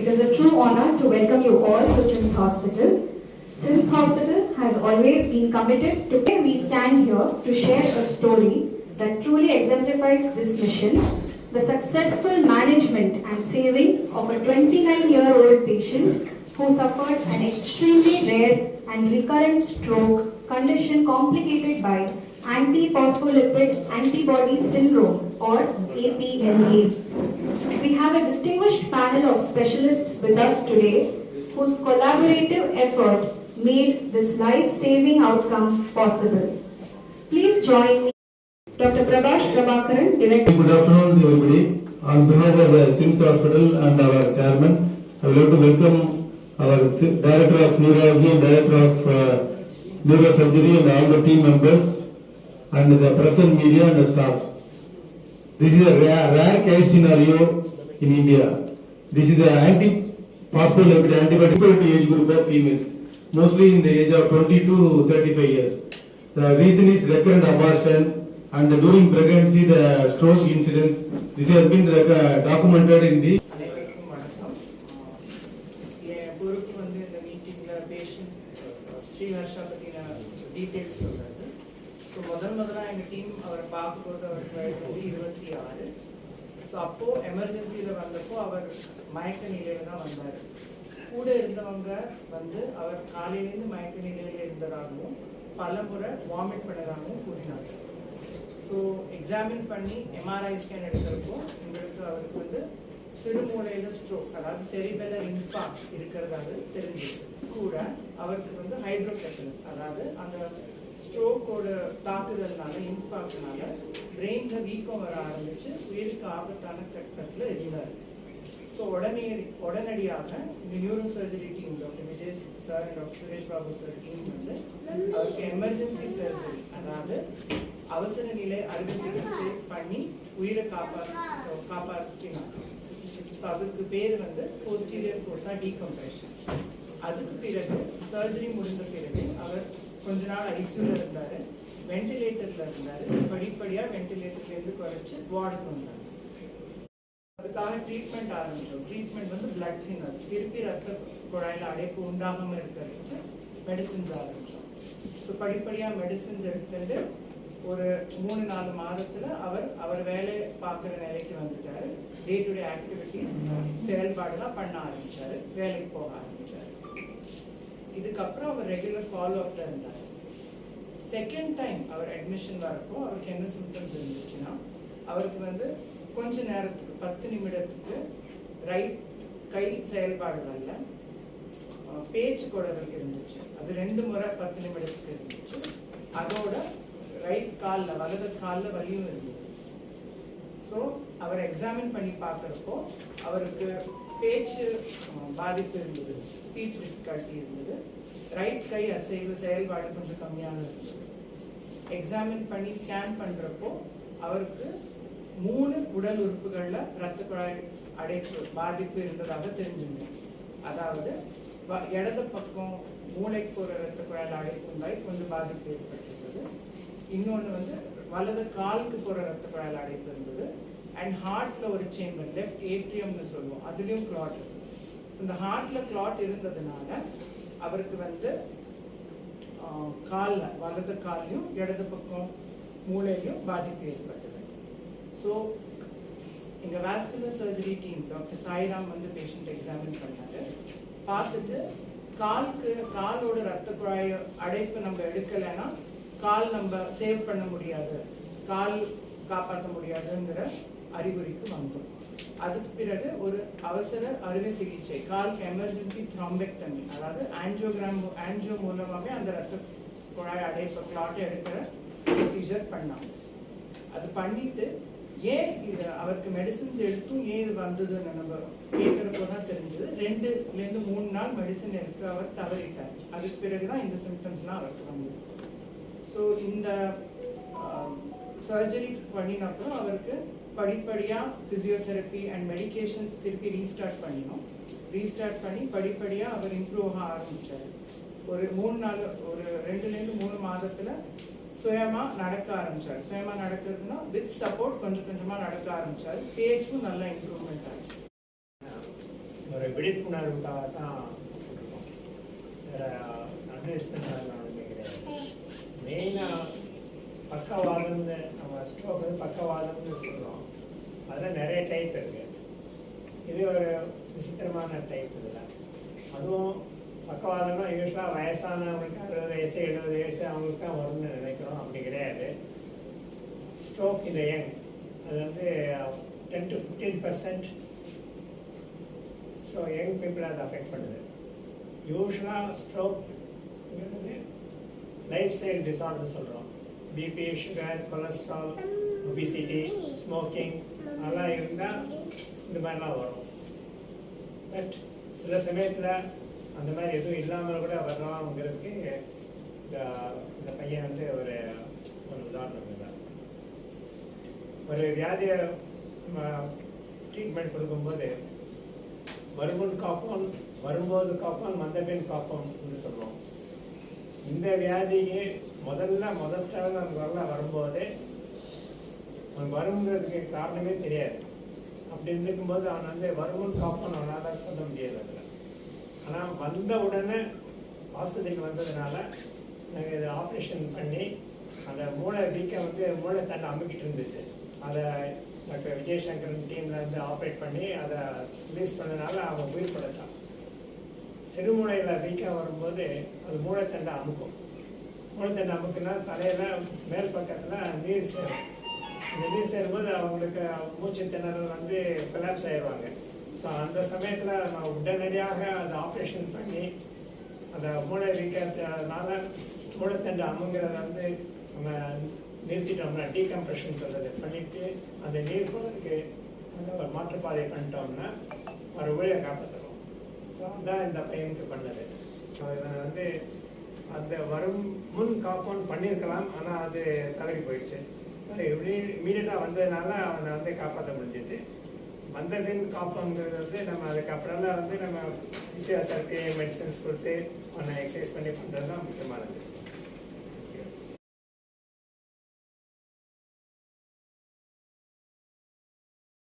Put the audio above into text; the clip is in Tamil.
It is a true honor to welcome you all to SIMS Hospital. SIMS Hospital has always been committed to where we stand here to share a story that truly exemplifies this mission, the successful management and saving of a 29-year-old patient who suffered an extremely rare and recurrent stroke condition complicated by antiphospholipid antibody syndrome or APLA. We have a distinguished panel of specialists with us today whose collaborative effort made this life-saving outcome possible. Please join me, Dr. Prabhash Prabhakaran, Director. Good afternoon, everybody. On behalf of the SIMS Hospital and our chairman, I would like to welcome our Director of Neurology and Director of Neurosurgery and all the team members and the press and media and the staffs. This is a rare case scenario in India. This is the antiphospholipid antibody age group of females, mostly in the age of 20 to 35 years. The reason is recurrent abortion and during pregnancy the stroke incidents. This has been documented in the So அப்போ எமர்ஜென்சில வந்தப்போ அவர் மயக்க நிலையில தான் வந்தார். கூட இருந்தவங்க வந்து அவர் காலையிலேருந்து மயக்க நிலையில இருந்ததாகவும் பலமுறை வாமிட் பண்ணதாகவும் கூறினாங்க. ஸோ எக்ஸாமின் பண்ணி எம்ஆர்ஐ ஸ்கேன் எடுக்கிறப்போ உங்களுக்கு அவருக்கு வந்து சிறுமூளையில ஸ்ட்ரோக், அதாவது செரிபெல்லர் இன்ஃபாக்ட் இருக்கிறதாக தெரிஞ்சது. கூட அவருக்கு வந்து ஹைட்ரோகெஃபலஸ், அதாவது அந்த ஸ்ட்ரோக்கோட தாக்குதல்னால இன்ஃபாக்ட்னால பிரெயின்ல வீக்கம் வர ஆரம்பிச்சு உயிருக்கு ஆபத்தான கட்டத்தில் இருந்தார். ஸோ உடனடியாக இந்த neuro surgery team doctor Vijay sir doctor Suresh Babu sir team வந்து அவருக்கு எமர்ஜென்சி சர்ஜரி, அதாவது அவசர நிலை அறுவை சிகிச்சை பண்ணி உயிரை காப்பாற்றினாங்க. அதுக்கு பேர் வந்து போஸ்டீரியர் ஃபோர்ஸா டீகம்ப்ரெஷன். அதுக்கு பிறகு சர்ஜரி முடிந்த பிறகு அவர் கொஞ்ச நாள் ஐசியூல இருந்தாரு, வென்டிலேட்டர்ல இருந்தாரு. படிப்படியா வென்டிலேட்டர்ல இருந்து குறைச்சு வார்டுக்கு வந்தாரு. அதுக்காக ட்ரீட்மெண்ட் ஆரம்பிச்சோம். ட்ரீட்மெண்ட் வந்து பிளட் தின்னர், திருப்பி ரத்த குழாயில அடைப்பு உண்டாகாம இருக்கிறதுக்கு மெடிசின்ஸ் ஆரம்பிச்சோம். ஸோ படிப்படியா மெடிசின்ஸ் எடுத்துட்டு ஒரு 3-4 மாதத்துல அவர் வேலை பார்க்குற நிலைக்கு வந்துட்டாரு. டே டு டே ஆக்டிவிட்டிஸ் செயல்பாடுலாம் பண்ண ஆரம்பிச்சாரு, வேலைக்கு போக ஆரம்பிச்சாரு. இதுக்கப்புறம் அவர் ரெகுலர் ஃபாலோ அப்ல இருந்தார். செகண்ட் டைம் அவர் அட்மிஷன் வரப்போ அவருக்கு என்ன சிம்டம்ஸ் இருந்துச்சுன்னா, அவருக்கு வந்து கொஞ்ச நேரத்துக்கு 10 நிமிடத்துக்கு ரைட் கை செயல்பாடு வரல, பேச்சு குடல் இருந்துச்சு. அது 2 முறை 10 நிமிடத்துக்கு இருந்துச்சு. அதோட ரைட் காலில் வலது காலில் வலியும் இருந்தது. ஸோ அவர் எக்ஸாமின் பண்ணி பார்க்குறப்போ அவருக்கு பேச்சு பாதிப்பு இருந்தது, ஸ்பீச் டிஃபிகல்ட்டி இருந்தது. ரைட் கை அசைவு செயல்பாடு கொஞ்சம் கம்மியாக இருந்தது. எக்ஸாமின் பண்ணி ஸ்கேன் பண்ணுறப்போ அவருக்கு 3 உடல் உறுப்புகளில் ரத்த குழாய் அடைப்பு பாதிப்பு இருந்ததாக தெரிஞ்சுங்க. அதாவது இடது பக்கம் மூளைக்கு போகிற ரத்த குழாயில் அடைப்பு கொஞ்சம் பாதிப்பு ஏற்பட்டிருந்தது. இன்னொன்று வந்து வலது காலுக்கு போகிற ரத்த குழாயில் அடைப்பு இருந்தது. அண்ட் ஹார்ட்ல ஒரு சேம்பர், லெஃப்ட் ஏட்ரியம்னு சொல்லுவோம், அதுலேயும் கிளாட். இந்த ஹார்ட்ல கிளாட் இருந்ததுனால அவருக்கு வந்து காலில் வலது காலையும் இடது பக்கம் மூளையிலையும் பாதிப்பு ஏற்பட்டது. ஸோ எங்கள் vascular surgery team doctor Sairam வந்து பேஷண்ட் எக்ஸாமின் பண்ணாரு. பார்த்துட்டு காலோட ரத்த குழாய் அடைப்பு நம்ம எடுக்கலைன்னா கால் நம்ம சேவ் பண்ண முடியாது, கால் காப்பாற்ற முடியாதுங்கிற அறிகுறிக்கு வந்தோம். அதுக்கு பிறகு ஒரு அவசர அறுவை சிகிச்சை, காலுக்கு எமர்ஜென்சி த்ராம்பெக்டமி, அதாவது ஆன்ஜியோ மூலமாகவே அந்த ரத்த குழாய் அடைப்பு கிளாட்டை எடுக்கிற ப்ரொசீஜர் பண்ணாங்க. அது பண்ணிட்டு ஏன் இது அவருக்கு மெடிசின்ஸ் எடுத்தும் ஏன் இது வந்ததுன்னு நம்ம கேட்குறப்போ தான் தெரிஞ்சது. 2 to 3 நாள் மெடிசின் எடுக்க அவர் தவறிட்டார். அதுக்கு பிறகுதான் இந்த சிம்டம்ஸ்லாம் அவருக்கு வந்தது. ஸோ இந்த சர்ஜரி பண்ணினப்புறம் அவருக்கு படிப்படியாக ஃபிசியோதெரப்பி அண்ட் மெடிக்கேஷன்ஸ் திருப்பி ரீஸ்டார்ட் பண்ணினோம். ரீஸ்டார்ட் பண்ணி படிப்படியாக அவர் இம்ப்ரூவ் ஆக ஆரம்பித்தார். ஒரு 2 மாதத்தில் சுயமாக நடக்க ஆரம்பித்தார். சுயமாக நடக்கிறதுனா வித் சப்போர்ட் கொஞ்சம் கொஞ்சமாக நடக்க ஆரம்பித்தார். பேச்சும் நல்லா இம்ப்ரூவ்மெண்ட் ஆச்சு. ஒரு விழிப்புணர்வுக்காக தான் கொடுக்கணும். வேறு அட்வைஸ்மெண்ட் கிடையாது. மெயினாக பக்கவாதம்னு நம்ம ஸ்ட்ரோக் வந்து பக்கவாதம்னு சொல்கிறோம். அதில் நிறைய டைப் இருக்குது. இது ஒரு விசித்திரமான டைப் இதில். அதுவும் பக்கவாதம்னா யூஸ்வலாக வயசானவங்களுக்கு 60 வயசு 70 வயசு அவங்களுக்கு தான் வரும்னு நினைக்கிறோம். அப்படி கிடையாது. ஸ்ட்ரோக் இந்த யங் அது வந்து 10 to 15% ஸோ யங் பீப்புளை அது அஃபெக்ட் பண்ணுது. யூஸ்வலாக ஸ்ட்ரோக்ங்கிறது லைஃப் ஸ்டைல் டிஸார்டர்னு சொல்கிறோம். BP, sugar, cholesterol, obesity, smoking அதெல்லாம் இருந்தால் இந்த மாதிரிலாம் வரும். பட் சில சமயத்தில் அந்த மாதிரி எதுவும் இல்லாமல் கூட வரலாம்ங்கிறதுக்கு இந்த பையன் வந்து ஒரு உதாரணம் இல்லை. ஒரு வியாதியை ட்ரீட்மெண்ட் கொடுக்கும்போது வருமுன் காப்போம், வரும்போது காப்போம், வந்தபின் காப்போம்னு சொல்லுவோம். இந்த வியாதிக்கு முதல்ல வரும்போது அவன் வருங்கிறதுக்கு காரணமே தெரியாது. அப்படி இருக்கும்போது அவன் வந்து வருமுன் காப்போம் அவனால் சொல்ல முடியாது. அதில் ஆனால் வந்த உடனே ஆஸ்பத்திரிக்கு வந்ததுனால நாங்கள் இதை ஆப்ரேஷன் பண்ணி அந்த மூளை வீக்கை வந்து மூளை தண்டை அமுக்கிட்டு இருந்துச்சு. அதை டாக்டர் விஜயசங்கரன் டீமில் வந்து ஆப்ரேட் பண்ணி அதை ரிலீஸ் பண்ணதுனால அவன் உயிர் படைச்சான். சிறுமூளையில் வீக்காக வரும்போது அது மூளைத்தண்டை அமுக்கும். மூளைத்தண்டை அமுக்குன்னா தலையில் மேல் பக்கத்தில் நீர் சேரும். இந்த நீர் சேரும்போது அவங்களுக்கு மூச்சு திணறல் வந்து கொலாப்ஸ் ஆயிடுவாங்க. ஸோ அந்த சமயத்தில் நான் உடனடியாக அதை ஆப்ரேஷன் பண்ணி அந்த மூளை வீக்கத்தினால மூளைத்தண்டை அமுங்கிறத வந்து நம்ம நிறுத்திட்டோம்னா டீகம்ப்ரெஷன் சொல்கிறது பண்ணிவிட்டு அந்த நீர் போகிறதுக்கு அந்த ஒரு மாற்றுப்பாதை பண்ணிட்டோம்னா ஒரு உயிரை காப்பாற்றணும். ஸோ அதுதான் இந்த பையனுக்கு பண்ணது. ஸோ இவனை வந்து அந்த வரும் முன் காப்போன்னு பண்ணியிருக்கலாம், ஆனால் அது தவறி போயிடுச்சு. ஸோ இமீடியட்டாக வந்ததுனால அவனை வந்து காப்பாற்ற முடிஞ்சிது. வந்தபின் காப்போங்கிறது வந்து நம்ம அதுக்கப்புறம்லாம் வந்து நம்ம ஃபிசியோதெரப்பி மெடிசன்ஸ் கொடுத்து அவனை எக்ஸசைஸ் பண்ணி பண்ணுறது தான் முக்கியமானது.